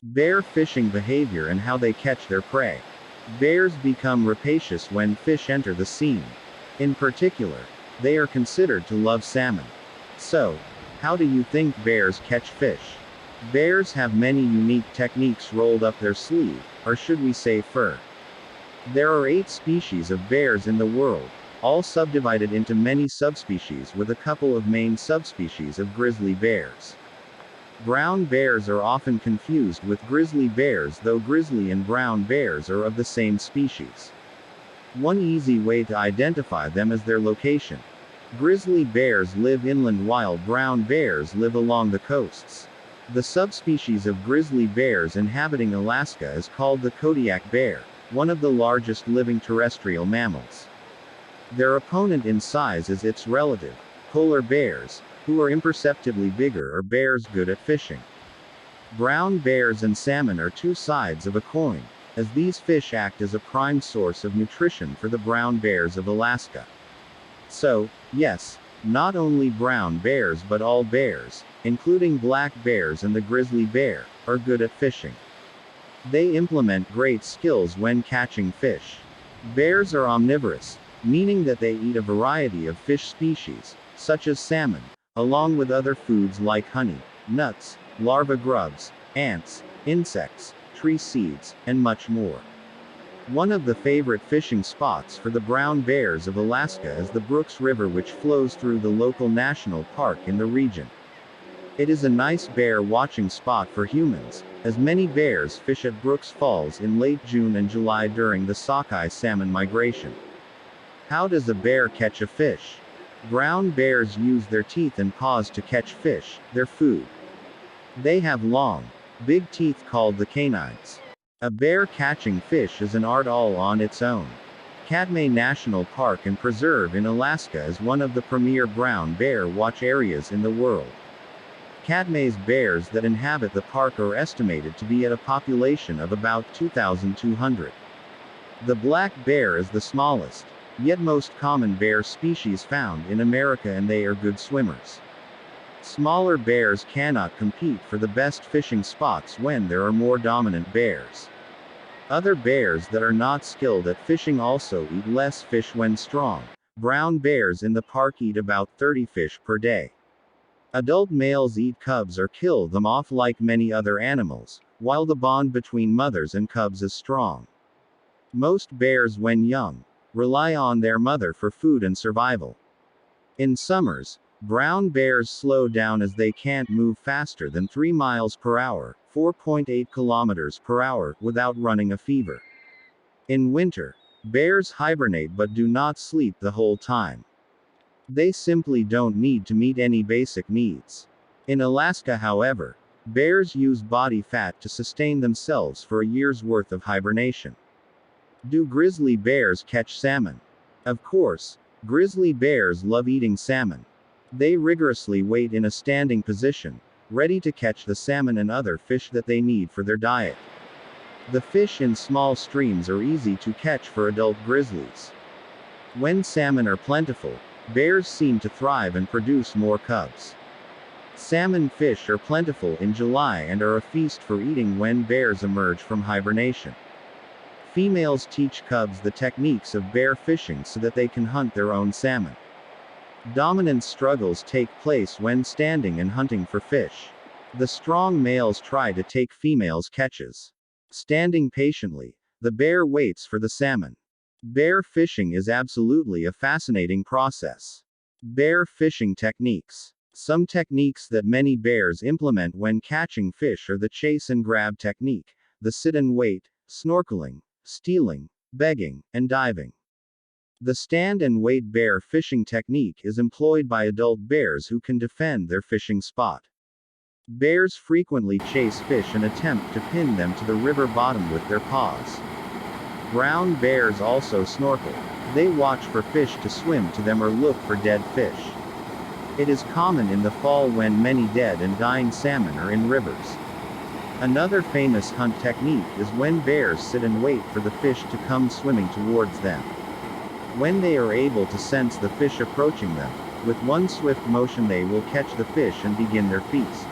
Bear fishing behavior and how they catch their prey. Bears become rapacious when fish enter the scene. In particular, they are considered to love salmon. So, how do you think bears catch fish? Bears have many unique techniques rolled up their sleeve, or should we say fur. There are 8 species of bears in the world, all subdivided into many subspecies with a couple of main subspecies of grizzly bears. Brown bears are often confused with grizzly bears, though grizzly and brown bears are of the same species. One easy way to identify them is their location. Grizzly bears live inland while brown bears live along the coasts. The subspecies of grizzly bears inhabiting Alaska is called the Kodiak bear, one of the largest living terrestrial mammals. Their opponent in size is its relative, polar bears, who are imperceptibly bigger, or bears good at fishing. Brown bears and salmon are 2 sides of a coin, as these fish act as a prime source of nutrition for the brown bears of Alaska. So, yes, not only brown bears but all bears, including black bears and the grizzly bear, are good at fishing. They implement great skills when catching fish. Bears are omnivorous, meaning that they eat a variety of fish species, such as salmon, along with other foods like honey, nuts, larva grubs, ants, insects, tree seeds, and much more. One of the favorite fishing spots for the brown bears of Alaska is the Brooks River, which flows through the local national park in the region. It is a nice bear watching spot for humans, as many bears fish at Brooks Falls in late June and July during the sockeye salmon migration. How does a bear catch a fish? Brown bears use their teeth and paws to catch fish, their food. They have long, big teeth called the canines. A bear catching fish is an art all on its own. Katmai National Park and Preserve in Alaska is one of the premier brown bear watch areas in the world. Katmai's bears that inhabit the park are estimated to be at a population of about 2,200. The black bear is the smallest, yet most common bear species found in America, and they are good swimmers. Smaller bears cannot compete for the best fishing spots when there are more dominant bears. Other bears that are not skilled at fishing also eat less fish when strong. Brown bears in the park eat about 30 fish per day. Adult males eat cubs or kill them off like many other animals, while the bond between mothers and cubs is strong. Most bears, when young, rely on their mother for food and survival. In summers, brown bears slow down as they can't move faster than 3 miles per hour, 4.8 kilometers per hour, without running a fever. In winter, bears hibernate but do not sleep the whole time. They simply don't need to meet any basic needs. In Alaska, however, bears use body fat to sustain themselves for a year's worth of hibernation. Do grizzly bears catch salmon? Of course, grizzly bears love eating salmon. They rigorously wait in a standing position, ready to catch the salmon and other fish that they need for their diet. The fish in small streams are easy to catch for adult grizzlies. When salmon are plentiful, bears seem to thrive and produce more cubs. Salmon fish are plentiful in July and are a feast for eating when bears emerge from hibernation. Females teach cubs the techniques of bear fishing so that they can hunt their own salmon. Dominance struggles take place when standing and hunting for fish. The strong males try to take females' catches. Standing patiently, the bear waits for the salmon. Bear fishing is absolutely a fascinating process. Bear fishing techniques. Some techniques that many bears implement when catching fish are the chase and grab technique, the sit and wait, snorkeling, stealing, begging, and diving. The stand and wait bear fishing technique is employed by adult bears who can defend their fishing spot. Bears frequently chase fish and attempt to pin them to the river bottom with their paws. Brown bears also snorkel. They watch for fish to swim to them or look for dead fish. It is common in the fall when many dead and dying salmon are in rivers. Another famous hunt technique is when bears sit and wait for the fish to come swimming towards them. When they are able to sense the fish approaching them, with one swift motion they will catch the fish and begin their feast.